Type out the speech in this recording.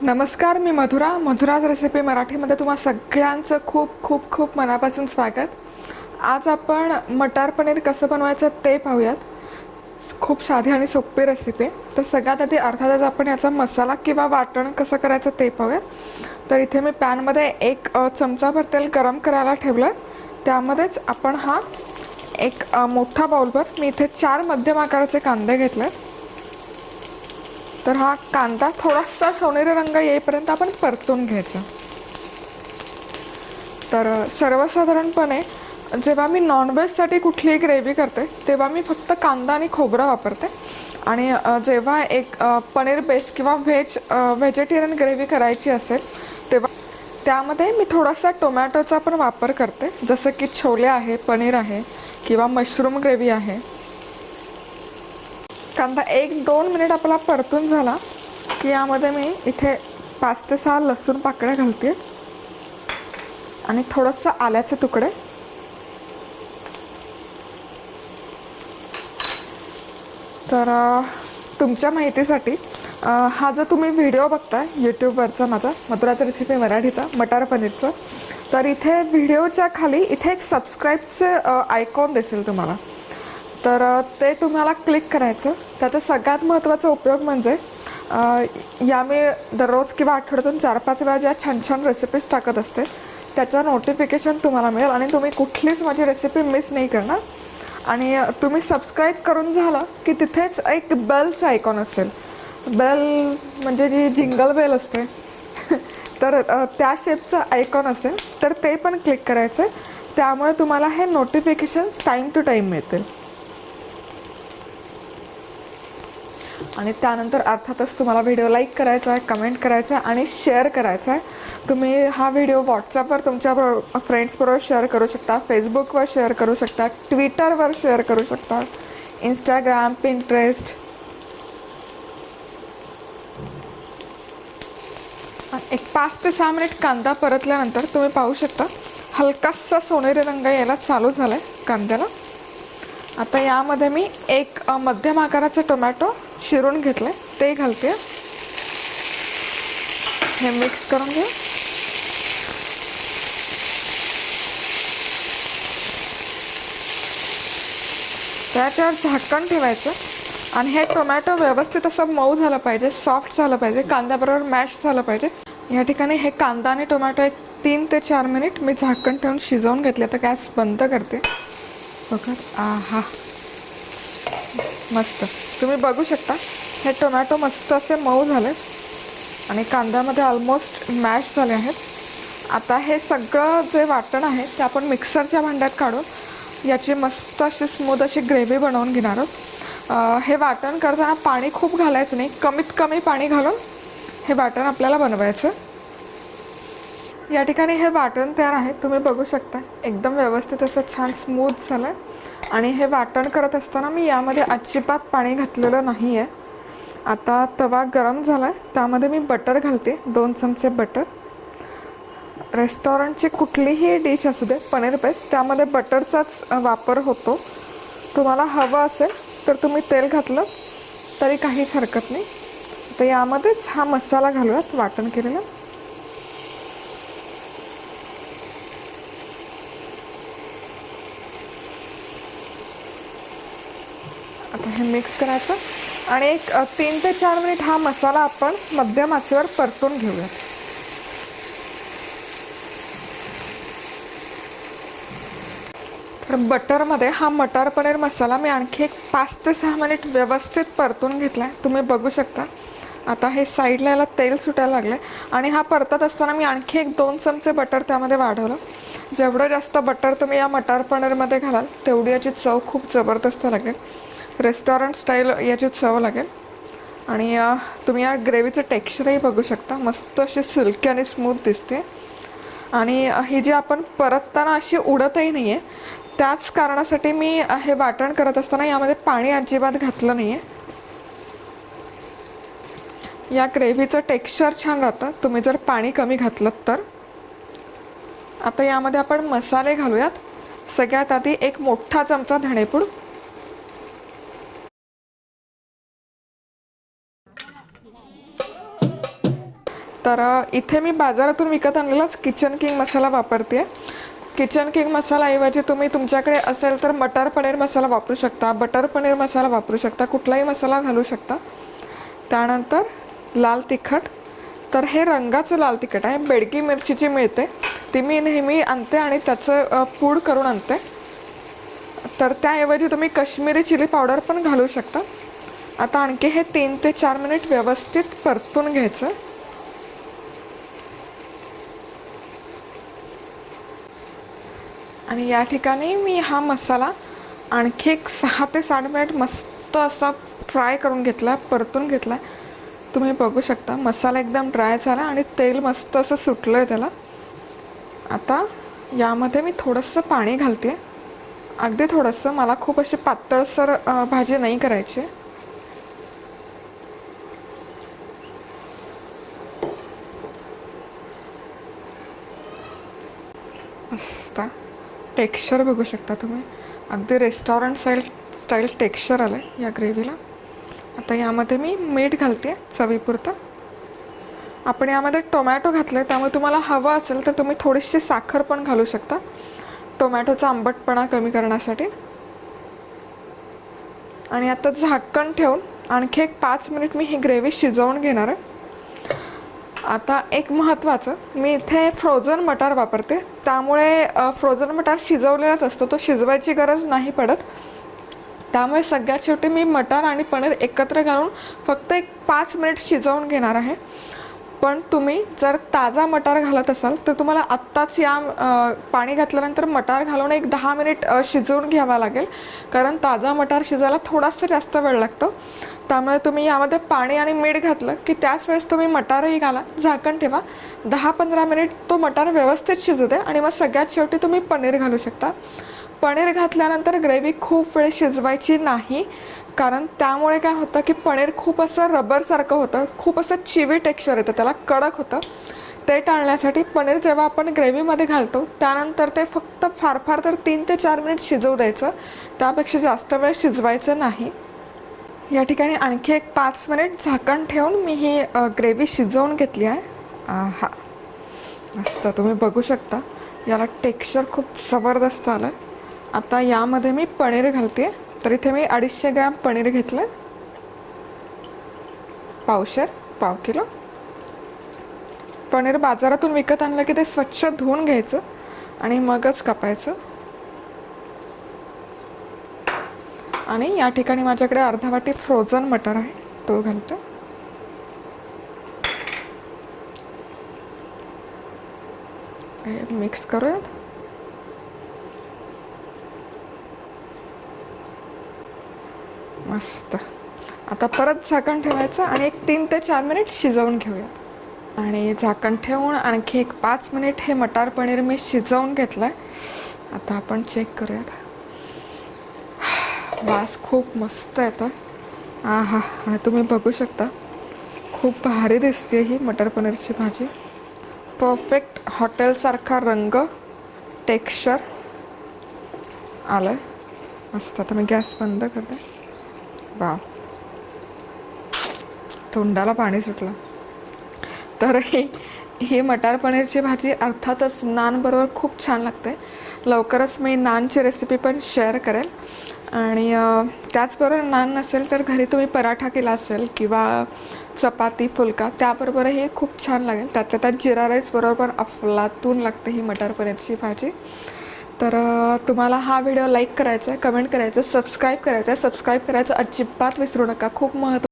नमस्कार, मी मधुराज रेसिपी मराठीमध्ये तुम्हा सगळ्यांचं खूप खूप खूप मनापासून स्वागत. आज आपण मटार पनीर कसं बनवायचं ते पाहूयात. खूप साधी आणि सोपी रेसिपी आहे. तर सगळ्यात आधी अर्थातच आपण याचा मसाला किंवा वाटण कसं करायचं ते पाहूयात. तर इथे मी पॅनमध्ये एक चमचाभर तेल गरम करायला ठेवलं. त्यामध्येच आपण हा एक मोठा बाउलभर मी इथे 4 मध्यम आकाराचे कांदे घेतले. तर हा कांदा थोडासा सोनेरी रंग येईपर्यंत आपण परतून घ्यायचा. तर सर्वसाधारणपणे जेव्हा मी नॉनव्हेजसाठी कुठलीही ग्रेव्ही करते तेव्हा मी फक्त कांदा आणि खोबरं वापरते. आणि जेव्हा एक पनीर बेस्ड किंवा व्हेजिटेरियन ग्रेव्ही करायची असेल तेव्हा त्यामध्ये मी थोडासा टोमॅटोचा पण वापर करते. जसं की छोले आहे, पनीर आहे किंवा मशरूम ग्रेव्ही आहे. कांदा 1-2 मिनिट आपला परतून झाला की यामध्ये मी इथे 5 ते 6 लसूण पाकळ्या घालते आणि थोडंसं आल्याचे तुकडे. तर तुमच्या माहितीसाठी हा जो तुम्ही व्हिडिओ बघताय यूट्यूबवरचा माझा मधुराज रेसिपी मराठीचा मटार पनीरचा, तर इथे व्हिडिओच्या खाली इथे एक सबस्क्राईबचे आयकॉन दिसेल तुम्हाला. तर ते तुम्हाला क्लिक करायचं. त्याचा सगळ्यात महत्त्वाचा उपयोग म्हणजे या मी दररोज किंवा आठवड्यातून 4-5 वेळा ज्या छान छान रेसिपीज टाकत असते त्याचं नोटिफिकेशन तुम्हाला मिळेल आणि तुम्ही कुठलीच माझी रेसिपी मिस नाही करणार. आणि तुम्ही सबस्क्राईब करून झालं की तिथेच एक बेलचं आयकॉन असेल. बेल म्हणजे जी जिंगल बेल असते तर त्या शेपचं आयकॉन असेल तर ते पण क्लिक करायचं. त्यामुळे तुम्हाला हे नोटिफिकेशन्स टाईम टू टाईम मिळतील. आणि त्यानंतर अर्थातच तुम्हाला व्हिडिओ लाईक करायचा आहे, कमेंट करायचा आहे आणि शेअर करायचा आहे. तुम्ही हा व्हिडिओ व्हॉट्सअपवर तुमच्या फ्रेंड्सबरोबर शेअर करू शकता, फेसबुकवर शेअर करू शकता, ट्विटरवर शेअर करू शकता, इंस्टाग्राम, पिंटरेस्ट. एक 5 ते 6 मिनिट कांदा परतल्यानंतर तुम्ही पाहू शकता हलकासा सोनेरी रंग यायला चालू झाला आहे कांद्याला. आता यामध्ये मी एक मध्यम आकाराचा टोमॅटो चिरून घेतले ते घालते. हे मिक्स करून घे. त्याच्यावर झाकण ठेवायचं आणि हे टोमॅटो व्यवस्थित असं मऊ झालं पाहिजे, सॉफ्ट झालं पाहिजे, कांद्याबरोबर मॅश झालं पाहिजे. या ठिकाणी हे कांदा आणि टोमॅटो एक 3 ते 4 मिनिट मी झाकण ठेवून शिजवून घेतले. तर गॅस बंद करते. बघा, आहा मस्त. तुम्ही बघू शकता हे टोमॅटो मस्त असे मऊ झाले आणि कांद्यामध्ये ऑलमोस्ट मॅश झाले आहेत. आता हे सगळं जे वाटण आहे ते आपण मिक्सरच्या भांड्यात काढून याची मस्त अशी स्मूथ अशी ग्रेव्ही बनवून घेणार आहोत. हे वाटण करताना पाणी खूप घालायचं नाही, कमीत कमी पाणी घालून हे वाटण आपल्याला बनवायचं. या ठिकाणी हे वाटण तयार आहे. तुम्ही बघू शकता एकदम व्यवस्थित असं छान स्मूथ झालं आहे. आणि हे वाटण करत असताना मी यामध्ये अजिबात पाणी घातलेलं नाही आहे. आता तवा गरम झाला आहे, त्यामध्ये मी बटर घालते, 2 चमचे बटर. रेस्टॉरंटची कुठलीही डिश असू दे पनीर पेस्ट त्यामध्ये बटरचाच वापर होतो. तुम्हाला हवं असेल तर तुम्ही तेल घातलं तरी काहीच हरकत नाही. तर यामध्येच हा मसाला घालूयात वाटण केलेला. आता हे मिक्स करायचं आणि एक 3 ते 4 मिनिट हा मसाला आपण मध्यम आचेवर परतून घेऊया. तर बटरमध्ये हा मटार पनीर मसाला मी आणखी एक 5 ते 6 मिनिट व्यवस्थित परतून घेतला आहे. तुम्ही बघू शकता आता हे साईडला याला तेल सुटायला लागलं आहे. आणि हा परतत असताना मी आणखी एक 2 चमचे बटर त्यामध्ये वाढवलं. जेवढं जास्त बटर तुम्ही या मटार पनीरमध्ये घालाल तेवढी याची चव खूप जबरदस्त लागेल. रेस्टॉरंट स्टाईल याची चव लागेल. आणि तुम्ही या ग्रेव्हीचं टेक्स्चरही बघू शकता, मस्त अशी सिल्की आणि स्मूथ दिसते. आणि ही जी आपण परतताना अशी उडतही नाही आहे, त्याच कारणासाठी मी हे वाटण करत असताना यामध्ये पाणी अजिबात घातलं नाही आहे. या ग्रेव्हीचं टेक्स्चर छान राहतं तुम्ही जर पाणी कमी घातलं तर. आता यामध्ये आपण मसाले घालूयात. सगळ्यात आधी एक मोठा चमचा धणेपूड, तर इथे मी बाजारातून विकत आणलेलाच किचन किंग मसाला वापरते. किचन किंग मसालाऐवजी तुम्ही तुमच्याकडे असेल तर मटर पनीर मसाला वापरू शकता, बटर पनीर मसाला वापरू शकता, कुठलाही मसाला घालू शकता. त्यानंतर लाल तिखट. तर हे रंगाचं लाल तिखट आहे. बेडगी मिरचीची मिळते ती मी नेहमी आणते आणि त्याचं पूड करून आणते. तर त्याऐवजी तुम्ही काश्मीरी चिली पावडर पण घालू शकता. आता आणखी हे 3 ते 4 मिनिट व्यवस्थित परतून घ्यायचं. आणि या ठिकाणी मी हा मसाला आणखी एक 6 ते 7 मिनिट मस्त असा फ्राय करून घेतला, परतून घेतला. तुम्ही बघू शकता मसाला एकदम ड्राय झाला आणि तेल मस्त असं सुटलं आहे त्याला. आता यामध्ये मी थोडंसं पाणी घालते, अगदी थोडंसं. मला खूप अशी पातळसर भाजी नाही करायची. मस्त टेक्स्चर बघू शकता तुम्ही, अगदी रेस्टॉरंट स्टाईल टेक्स्चर आलं आहे या ग्रेव्हीला. आता यामध्ये मी मीठ घालते चवीपुरतं. आपण यामध्ये टोमॅटो घातलं आहे त्यामुळे तुम्हाला हवं असेल तर तुम्ही थोडीशी साखर पण घालू शकता टोमॅटोचा आंबटपणा कमी करण्यासाठी. आणि आता झाकण ठेवून आणखी एक 5 मिनिट मी ही ग्रेव्ही शिजवून घेणार आहे. आता एक महत्त्वाचं, मी इथे फ्रोझन मटार वापरते त्यामुळे फ्रोझन मटार शिजवलेलाच असतो, तो शिजवायची गरज नाही पडत. त्यामुळे सगळ्यात शेवटी मी मटार आणि पनीर एकत्र घालून फक्त एक 5 मिनिट शिजवून घेणार आहे. पण तुम्ही जर ताजा मटार घालत असाल तर तुम्हाला आत्ताच या पाणी घातल्यानंतर मटार घालून एक 10 मिनिट शिजवून घ्यावा लागेल, कारण ताजा मटार शिजायला थोडासा जास्त वेळ लागतो. त्यामुळे तुम्ही यामध्ये पाणी आणि मीठ घातलं की त्याच वेळेस तुम्ही मटारही घाला, झाकण ठेवा, 10-15 मिनिट तो मटार व्यवस्थित शिजू द्या आणि मग सगळ्यात शेवटी तुम्ही पनीर घालू शकता. पनीर घातल्यानंतर ग्रेव्ही खूप वेळ शिजवायची नाही, कारण त्यामुळे काय होतं की पनीर खूप असं रबरसारखं होतं, खूप असं चिवी टेक्स्चर येतं, त्याला कडक होतं. ते टाळण्यासाठी पनीर जेव्हा आपण ग्रेव्हीमध्ये घालतो त्यानंतर ते फक्त फार फार तर 3 ते 4 मिनिट शिजवू द्यायचं, त्यापेक्षा जास्त वेळ शिजवायचं नाही. या ठिकाणी आणखी एक 5 मिनिट झाकण ठेवून मी ही ग्रेव्ही शिजवून घेतली आहे. हा मस्त तुम्ही बघू शकता याला टेक्स्चर खूप जबरदस्त आलं. आता यामध्ये मी पनीर घालते. तर इथे मी 250 ग्रॅम पनीर घेतलं, पाव किलो. पनीर बाजारातून विकत आणलं की ते स्वच्छ धुवून घ्यायचं आणि मगच कापायचं. आणि या ठिकाणी माझ्याकडे अर्धा वाटी फ्रोझन मटर आहे, तो घालतो. मिक्स करूयात. मस्त. आता परत झाकण ठेवायचं आणि एक 3 ते 4 मिनिट शिजवून घेऊयात. आणि झाकण ठेवून आणखी एक 5 मिनिट हे मटार पनीर मी शिजवून घेतलं आहे. आता आपण चेक करूयात. वास खूप मस्त येतो. आहा, आणि तुम्ही बघू शकता खूप भारी दिसते ही मटर पनीरची भाजी. परफेक्ट हॉटेलसारखा रंग, टेक्स्चर आलं आहे. मस्त. आता मी गॅस बंद करते. वाव, तोंडाला पाणी सुटलं. तर ही मटार पनीरची भाजी अर्थातच नानबरोबर खूप छान लागते. लवकरच मी नानची रेसिपी पण शेअर करेल. आणि त्याचबरोबर नान नसेल तर घरी तुम्ही पराठा केला असेल किंवा चपाती फुलका त्याबरोबरही खूप छान लागेल. त्यातल्या त्यात जिरा राईस बरोबर पण अफलातून लागते ही मटार पनीरची भाजी. तर तुम्हाला हा व्हिडिओ लाईक करायचा आहे, कमेंट करायचं, सबस्क्राईब करायचं आहे. सबस्क्राईब करायचं अजिबात विसरू नका, खूप महत्त्वाचं